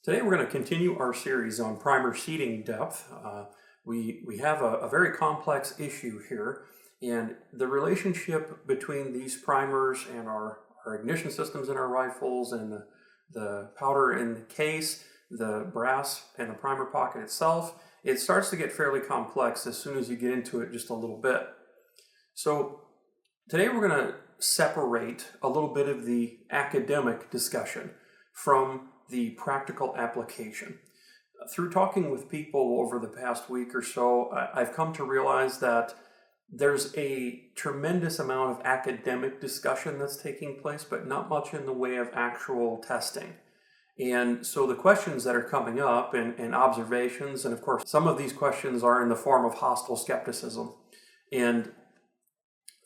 Today we're going to continue our series on primer seating depth. We have a very complex issue here, and the relationship between these primers and our ignition systems in our rifles and the powder in the case, the brass and the primer pocket itself, it starts to get fairly complex as soon as you get into it just a little bit. So today we're going to separate a little bit of the academic discussion from the practical application. Through talking with people over the past week or so, I've come to realize that there's a tremendous amount of academic discussion that's taking place, but not much in the way of actual testing. And so the questions that are coming up and observations, and of course some of these questions are in the form of hostile skepticism. And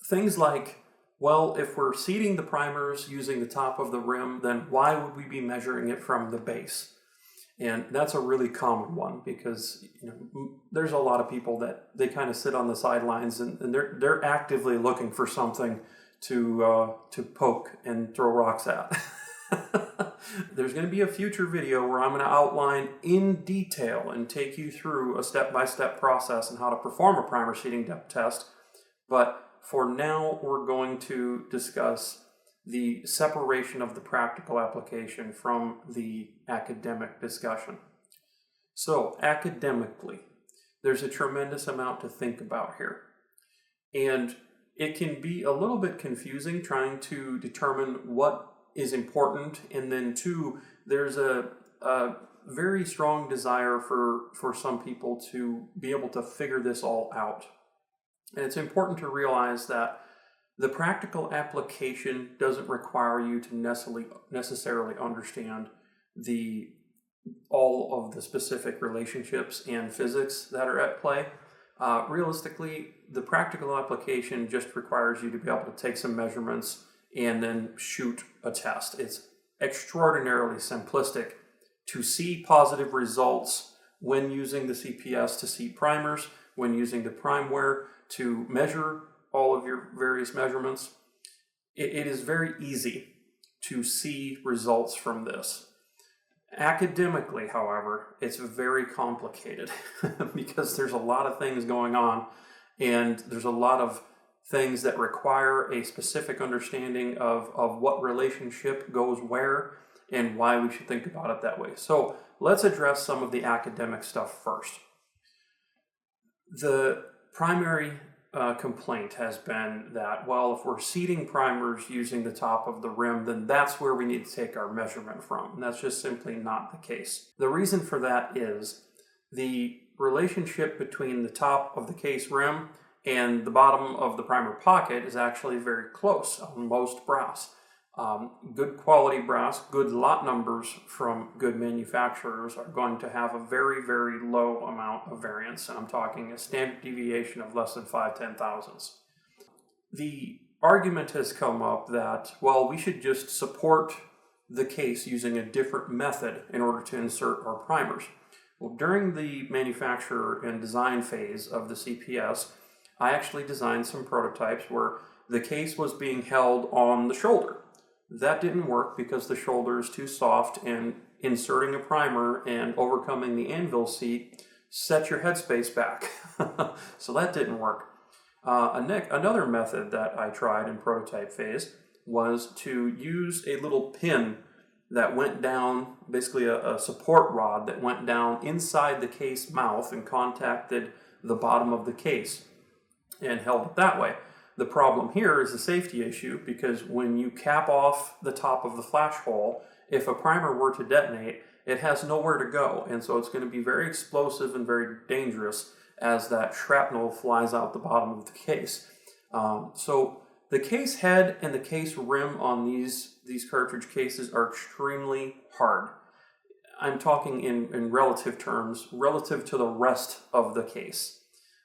things like, well, if we're seating the primers using the top of the rim, then why would we be measuring it from the base? And that's a really common one because there's a lot of people that they kind of sit on the sidelines and they're actively looking for something to poke and throw rocks at. There's going to be a future video where I'm going to outline in detail and take you through a step-by-step process on how to perform a primer seating depth test. But for now, we're going to discuss the separation of the practical application from the academic discussion. So, academically, there's a tremendous amount to think about here. And it can be a little bit confusing trying to determine what is important, and then two, there's a very strong desire for some people to be able to figure this all out. And it's important to realize that the practical application doesn't require you to necessarily understand all of the specific relationships and physics that are at play. Realistically, the practical application just requires you to be able to take some measurements and then shoot a test. It's extraordinarily simplistic to see positive results when using the CPS to seat primers, when using the primeware to measure all of your various measurements. It is very easy to see results from this. Academically, however, it's very complicated because there's a lot of things going on and there's a lot of things that require a specific understanding of what relationship goes where and why we should think about it that way. So let's address some of the academic stuff first. The primary complaint has been that, well, if we're seating primers using the top of the rim, then that's where we need to take our measurement from. And that's just simply not the case. The reason for that is the relationship between the top of the case rim and the bottom of the primer pocket is actually very close on most brass. Good quality brass, good lot numbers from good manufacturers are going to have a very, very low amount of variance. And I'm talking a standard deviation of less than 5/10,000ths. The argument has come up that, well, we should just support the case using a different method in order to insert our primers. Well, during the manufacture and design phase of the CPS, I actually designed some prototypes where the case was being held on the shoulder. That didn't work because the shoulder is too soft, and inserting a primer and overcoming the anvil seat set your headspace back. So that didn't work. Another method that I tried in prototype phase was to use a little pin that went down, basically a support rod that went down inside the case mouth and contacted the bottom of the case and held it that way. The problem here is a safety issue because when you cap off the top of the flash hole, if a primer were to detonate, it has nowhere to go. And so it's going to be very explosive and very dangerous as that shrapnel flies out the bottom of the case. So the case head and the case rim on these cartridge cases are extremely hard. I'm talking in relative terms, relative to the rest of the case.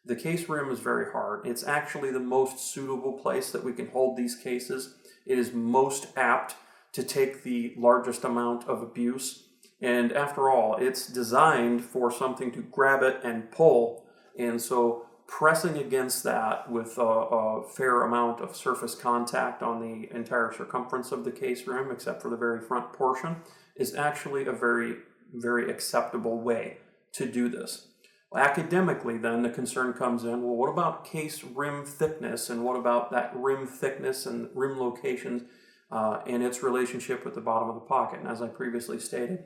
The case rim is very hard. It's actually the most suitable place that we can hold these cases. It is most apt to take the largest amount of abuse. And after all, it's designed for something to grab it and pull. And so pressing against that with a fair amount of surface contact on the entire circumference of the case rim, except for the very front portion, is actually a very very acceptable way to do this. Academically, then, the concern comes in, well, what about case rim thickness, and what about that rim thickness and rim locations and its relationship with the bottom of the pocket? And as I previously stated,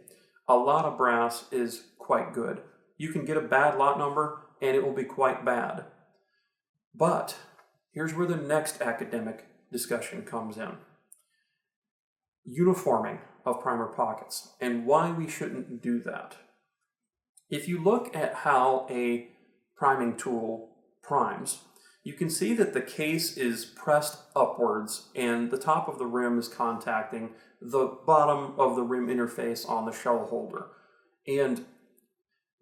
a lot of brass is quite good. You can get a bad lot number, and it will be quite bad. But here's where the next academic discussion comes in. Uniforming of primer pockets, and why we shouldn't do that. If you look at how a priming tool primes, you can see that the case is pressed upwards and the top of the rim is contacting the bottom of the rim interface on the shell holder. And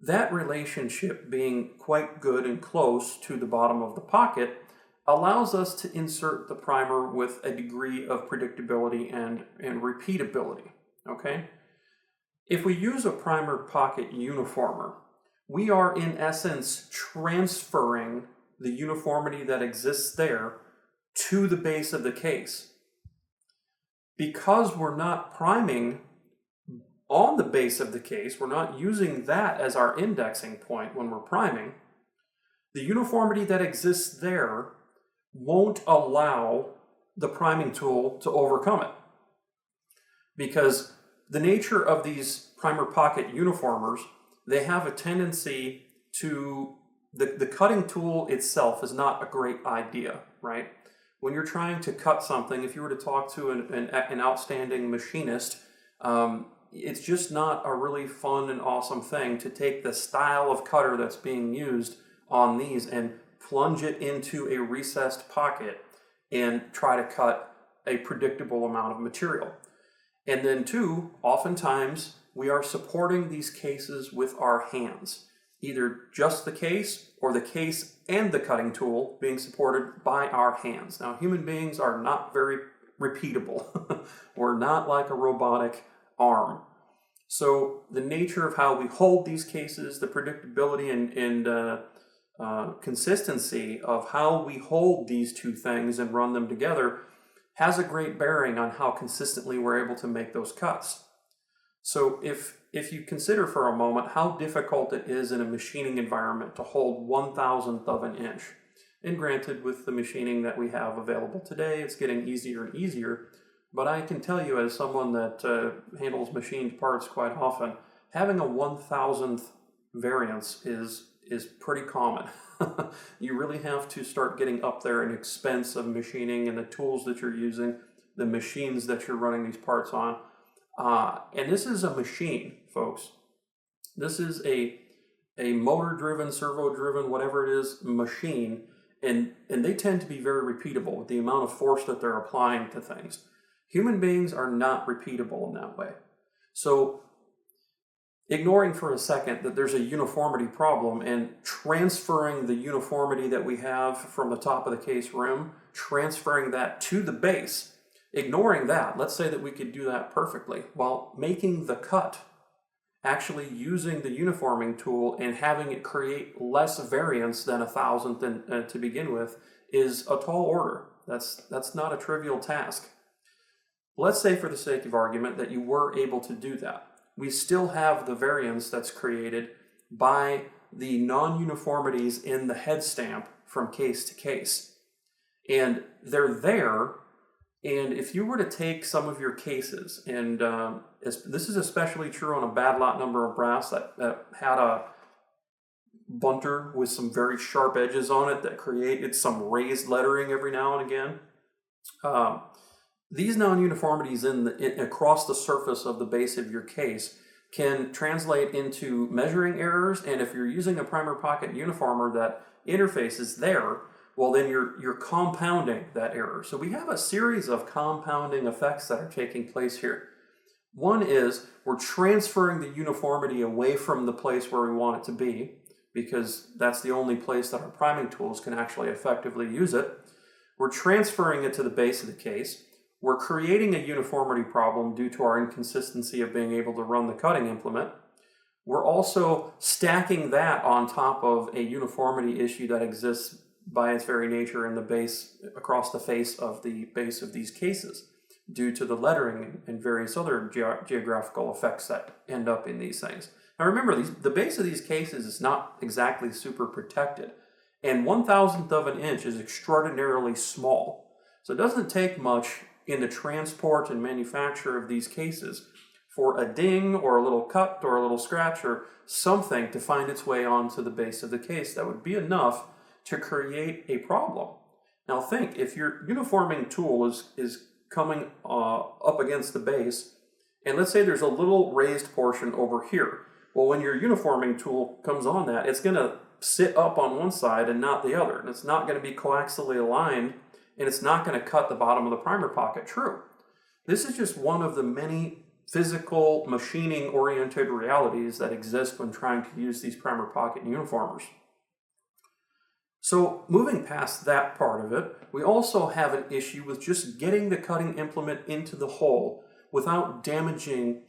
that relationship being quite good and close to the bottom of the pocket allows us to insert the primer with a degree of predictability and repeatability, okay? If we use a primer pocket uniformer, we are in essence transferring the uniformity that exists there to the base of the case. Because we're not priming on the base of the case, we're not using that as our indexing point when we're priming, the uniformity that exists there won't allow the priming tool to overcome it. Because the nature of these primer pocket uniformers, they have a tendency to, the cutting tool itself is not a great idea, right? When you're trying to cut something, if you were to talk to an outstanding machinist, it's just not a really fun and awesome thing to take the style of cutter that's being used on these and plunge it into a recessed pocket and try to cut a predictable amount of material. And then two, oftentimes we are supporting these cases with our hands, either just the case or the case and the cutting tool being supported by our hands. Now, human beings are not very repeatable. We're not like a robotic arm. So the nature of how we hold these cases, the predictability and consistency of how we hold these two things and run them together has a great bearing on how consistently we're able to make those cuts. So if you consider for a moment how difficult it is in a machining environment to hold 1/1000th of an inch, and granted with the machining that we have available today, it's getting easier and easier, but I can tell you as someone that handles machined parts quite often, having a 1/1000th variance is pretty common. You really have to start getting up there in expense of machining and the tools that you're using, the machines that you're running these parts on. And this is a machine, folks. This is a motor-driven, servo-driven, whatever it is, machine, and they tend to be very repeatable with the amount of force that they're applying to things. Human beings are not repeatable in that way. So ignoring for a second that there's a uniformity problem and transferring the uniformity that we have from the top of the case rim, transferring that to the base, ignoring that, let's say that we could do that perfectly while making the cut, actually using the uniforming tool and having it create less variance than 1/1000th to begin with is a tall order. That's not a trivial task. Let's say for the sake of argument that you were able to do that. We still have the variance that's created by the non-uniformities in the head stamp from case to case. And they're there, and if you were to take some of your cases, and this is especially true on a bad lot number of brass that had a bunter with some very sharp edges on it that created some raised lettering every now and again. These non-uniformities across the surface of the base of your case can translate into measuring errors, and if you're using a primer pocket uniformer that interface is there, well then you're compounding that error. So we have a series of compounding effects that are taking place here. One is we're transferring the uniformity away from the place where we want it to be, because that's the only place that our priming tools can actually effectively use it. We're transferring it to the base of the case. We're creating a uniformity problem due to our inconsistency of being able to run the cutting implement. We're also stacking that on top of a uniformity issue that exists by its very nature in the base, across the face of the base of these cases. due to the lettering and various other geographical effects that end up in these things. Now remember, the base of these cases is not exactly super protected, and 1/1000th of an inch is extraordinarily small. So it doesn't take much in the transport and manufacture of these cases for a ding or a little cut or a little scratch or something to find its way onto the base of the case that would be enough to create a problem. Now think, if your uniforming tool is coming up against the base, and let's say there's a little raised portion over here. Well, when your uniforming tool comes on that, it's going to sit up on one side and not the other. And it's not going to be coaxially aligned, and it's not going to cut the bottom of the primer pocket true. This is just one of the many physical machining-oriented realities that exist when trying to use these primer pocket uniformers. So moving past that part of it, we also have an issue with just getting the cutting implement into the hole without damaging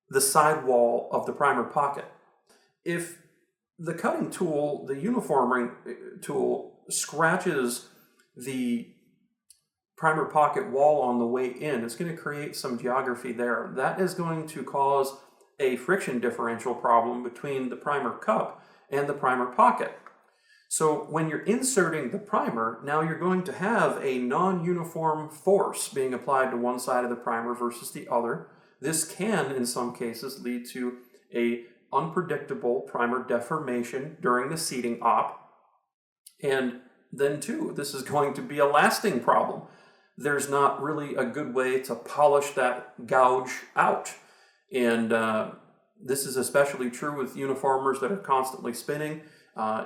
the sidewall of the primer pocket. If the cutting tool, the uniforming tool, scratches the primer pocket wall on the way in, it's going to create some geography there. That is going to cause a friction differential problem between the primer cup and the primer pocket. So when you're inserting the primer, now you're going to have a non-uniform force being applied to one side of the primer versus the other. This can, in some cases, lead to a unpredictable primer deformation during the seating op. And then too, this is going to be a lasting problem. There's not really a good way to polish that gouge out. And this is especially true with uniformers that are constantly spinning.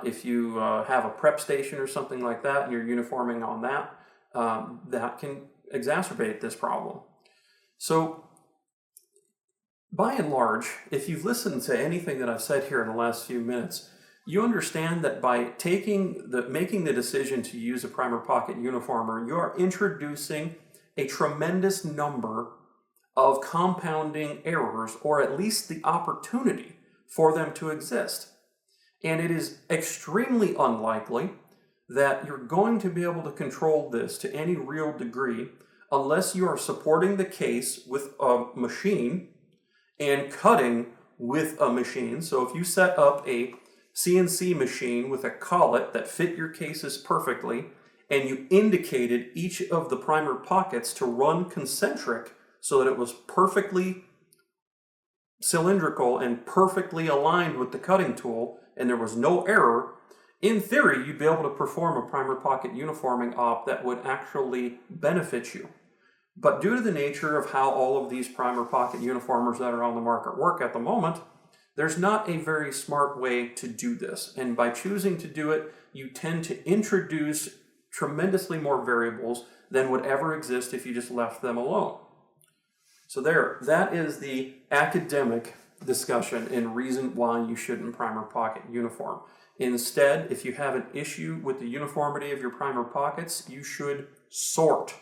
If you have a prep station or something like that and you're uniforming on that, that can exacerbate this problem. So by and large, if you've listened to anything that I've said here in the last few minutes, you understand that by making the decision to use a primer pocket uniformer, you are introducing a tremendous number of compounding errors, or at least the opportunity for them to exist. And it is extremely unlikely that you're going to be able to control this to any real degree unless you are supporting the case with a machine and cutting with a machine. So if you set up a CNC machine with a collet that fit your cases perfectly, and you indicated each of the primer pockets to run concentric so that it was perfectly cylindrical and perfectly aligned with the cutting tool, and there was no error, in theory, you'd be able to perform a primer pocket uniforming op that would actually benefit you. But due to the nature of how all of these primer pocket uniformers that are on the market work at the moment, there's not a very smart way to do this. And by choosing to do it, you tend to introduce tremendously more variables than would ever exist if you just left them alone. So that is the academic discussion and reason why you shouldn't primer pocket uniform. Instead, if you have an issue with the uniformity of your primer pockets, you should sort.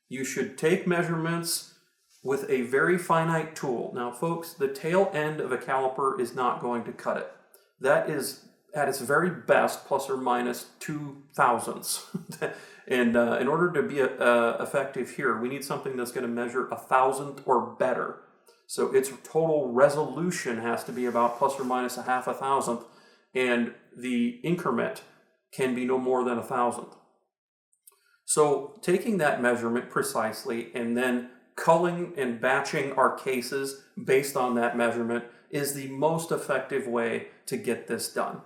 You should take measurements with a very finite tool. Now, folks, the tail end of a caliper is not going to cut it. That is, at its very best, plus or minus 0.002. And in order to be effective here, we need something that's going to measure 1,000th or better. So its total resolution has to be about plus or minus 0.5 thousandth, and the increment can be no more than 1,000th. So taking that measurement precisely and then culling and batching our cases based on that measurement is the most effective way to get this done.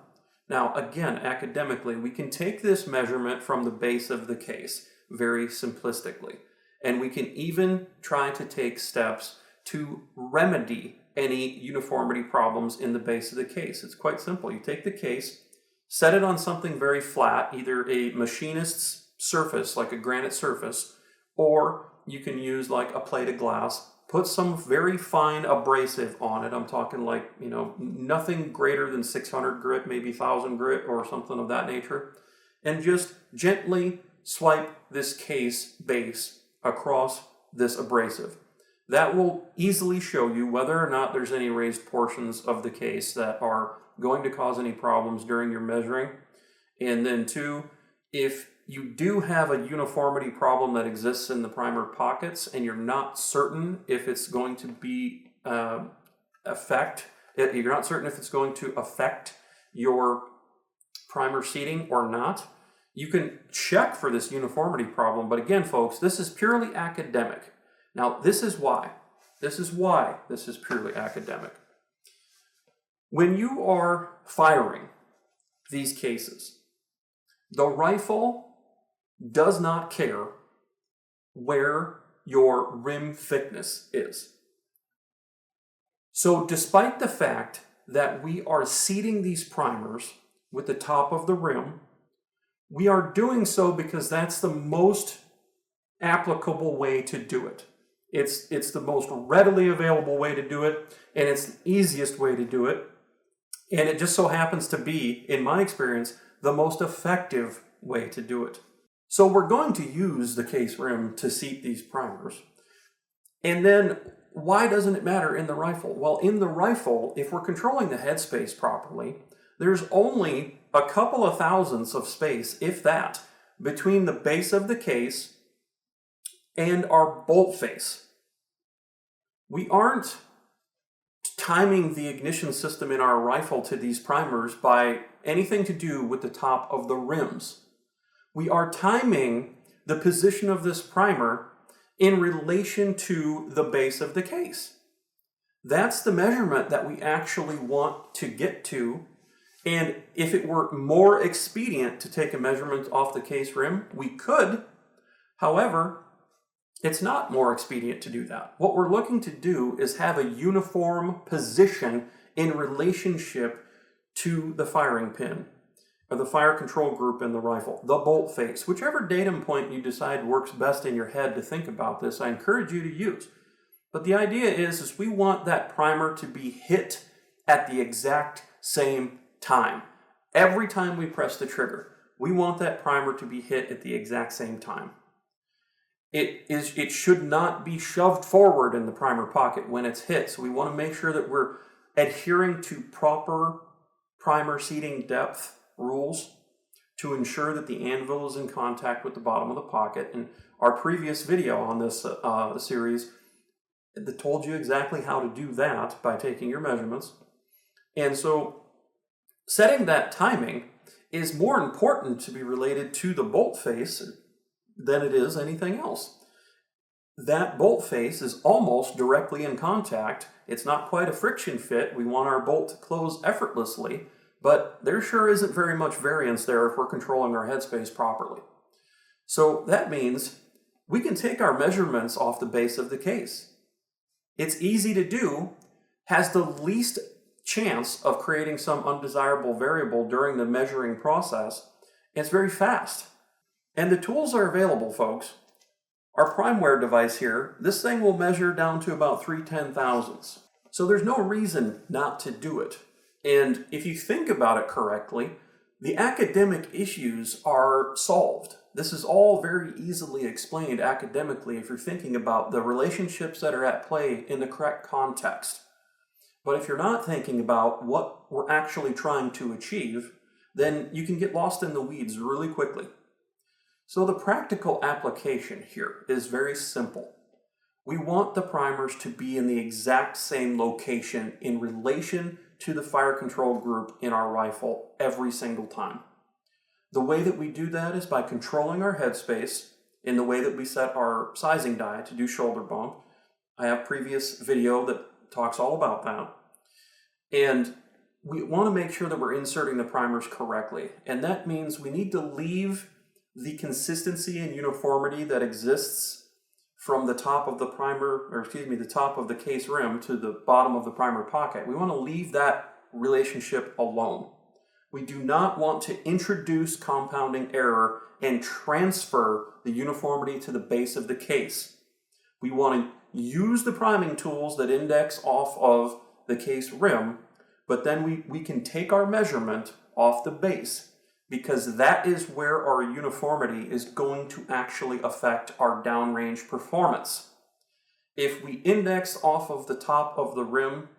Now, again, academically, we can take this measurement from the base of the case very simplistically, and we can even try to take steps to remedy any uniformity problems in the base of the case. It's quite simple. You take the case, set it on something very flat, either a machinist's surface, like a granite surface, or you can use like a plate of glass, put some very fine abrasive on it. I'm talking like, nothing greater than 600 grit, maybe 1,000 grit or something of that nature, and just gently swipe this case base across this abrasive. That will easily show you whether or not there's any raised portions of the case that are going to cause any problems during your measuring. And then two, If you do have a uniformity problem that exists in the primer pockets and you're not certain if it's going to be you're not certain if it's going to affect your primer seating or not, you can check for this uniformity problem. But again, folks, this is purely academic. Now, this is why this is purely academic. When you are firing these cases, the rifle does not care where your rim thickness is. So despite the fact that we are seating these primers with the top of the rim, we are doing so because that's the most applicable way to do it. It's the most readily available way to do it, and it's the easiest way to do it. And it just so happens to be, in my experience, the most effective way to do it. So we're going to use the case rim to seat these primers. And then why doesn't it matter in the rifle? Well, in the rifle, if we're controlling the headspace properly, there's only a couple of thousandths of space, if that, between the base of the case and our bolt face. We aren't timing the ignition system in our rifle to these primers by anything to do with the top of the rims. We are timing the position of this primer in relation to the base of the case. That's the measurement that we actually want to get to. And if it were more expedient to take a measurement off the case rim, we could. However, it's not more expedient to do that. What we're looking to do is have a uniform position in relationship to the firing pin, or the fire control group in the rifle, the bolt face. Whichever datum point you decide works best in your head to think about this, I encourage you to use. But the idea is we want that primer to be hit at the exact same time. Every time we press the trigger, we want that primer to be hit at the exact same time. It should not be shoved forward in the primer pocket when it's hit. So we want to make sure that we're adhering to proper primer seating depth rules to ensure that the anvil is in contact with the bottom of the pocket. And our previous video on this series that told you exactly how to do that by taking your measurements. And so setting that timing is more important to be related to the bolt face than it is anything else. That bolt face is almost directly in contact. It's not quite a friction fit. We want our bolt to close effortlessly, but there sure isn't very much variance there if we're controlling our headspace properly. So that means we can take our measurements off the base of the case. It's easy to do, has the least chance of creating some undesirable variable during the measuring process. It's very fast. And the tools are available, folks. Our PrimeWare device here, this thing will measure down to about 3/10,000ths. So there's no reason not to do it. And if you think about it correctly, the academic issues are solved. This is all very easily explained academically if you're thinking about the relationships that are at play in the correct context. But if you're not thinking about what we're actually trying to achieve, then you can get lost in the weeds really quickly. So the practical application here is very simple. We want the primers to be in the exact same location in relation to the fire control group in our rifle every single time. The way that we do that is by controlling our headspace in the way that we set our sizing die to do shoulder bump. I have previous video that talks all about that. And we want to make sure that we're inserting the primers correctly. And that means we need to leave the consistency and uniformity that exists from the top of the the top of the case rim to the bottom of the primer pocket. We want to leave that relationship alone. We do not want to introduce compounding error and transfer the uniformity to the base of the case. We want to use the priming tools that index off of the case rim, but then we can take our measurement off the base, because that is where our uniformity is going to actually affect our downrange performance. If we index off of the top of the rim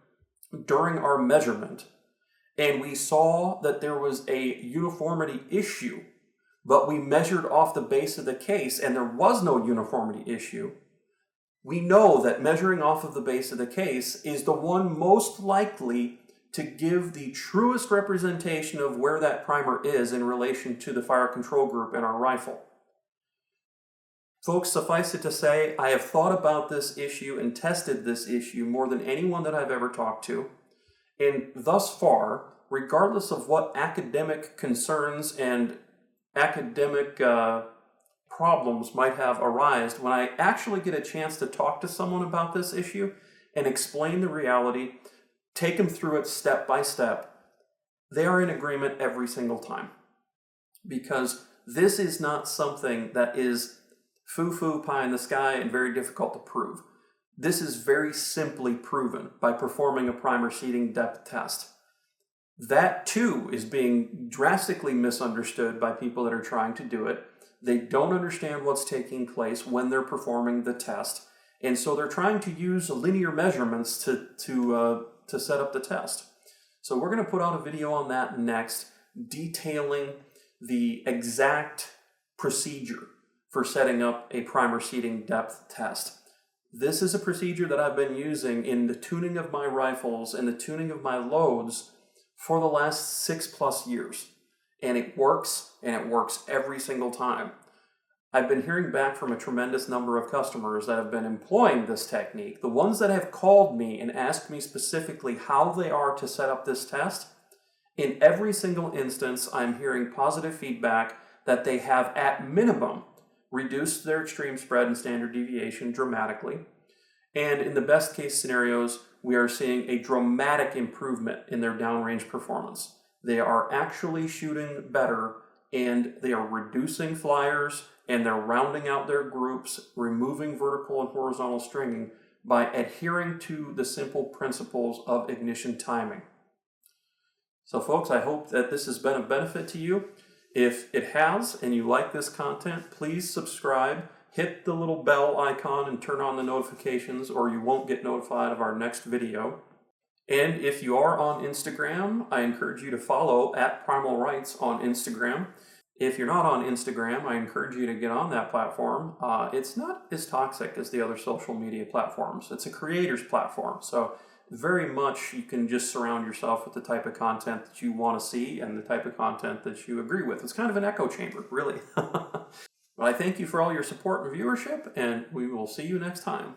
during our measurement, and we saw that there was a uniformity issue but we measured off the base of the case and there was no uniformity issue, we know that measuring off of the base of the case is the one most likely to give the truest representation of where that primer is in relation to the fire control group in our rifle. Folks, suffice it to say, I have thought about this issue and tested this issue more than anyone that I've ever talked to. And thus far, regardless of what academic concerns and academic problems might have arisen, when I actually get a chance to talk to someone about this issue and explain the reality, take them through it step by step, they are in agreement every single time. Because this is not something that is foo-foo, pie in the sky, and very difficult to prove. This is very simply proven by performing a primer seating depth test. That too is being drastically misunderstood by people that are trying to do it. They don't understand what's taking place when they're performing the test, and so they're trying to use linear measurements to set up the test. So we're going to put out a video on that next, detailing the exact procedure for setting up a primer seating depth test. This is a procedure that I've been using in the tuning of my rifles and the tuning of my loads for the last 6+ years. And it works every single time. I've been hearing back from a tremendous number of customers that have been employing this technique. The ones that have called me and asked me specifically how they are to set up this test, in every single instance, I'm hearing positive feedback that they have at minimum reduced their extreme spread and standard deviation dramatically. And in the best case scenarios, we are seeing a dramatic improvement in their downrange performance. They are actually shooting better, and they are reducing flyers, and they're rounding out their groups, removing vertical and horizontal stringing by adhering to the simple principles of ignition timing. So folks, I hope that this has been a benefit to you. If it has, and you like this content, please subscribe, hit the little bell icon and turn on the notifications, or you won't get notified of our next video. And if you are on Instagram, I encourage you to follow @PrimalRights on Instagram. If you're not on Instagram, I encourage you to get on that platform. It's not as toxic as the other social media platforms. It's a creator's platform, so very much you can just surround yourself with the type of content that you want to see and the type of content that you agree with. It's kind of an echo chamber, really. But I thank you for all your support and viewership, and we will see you next time.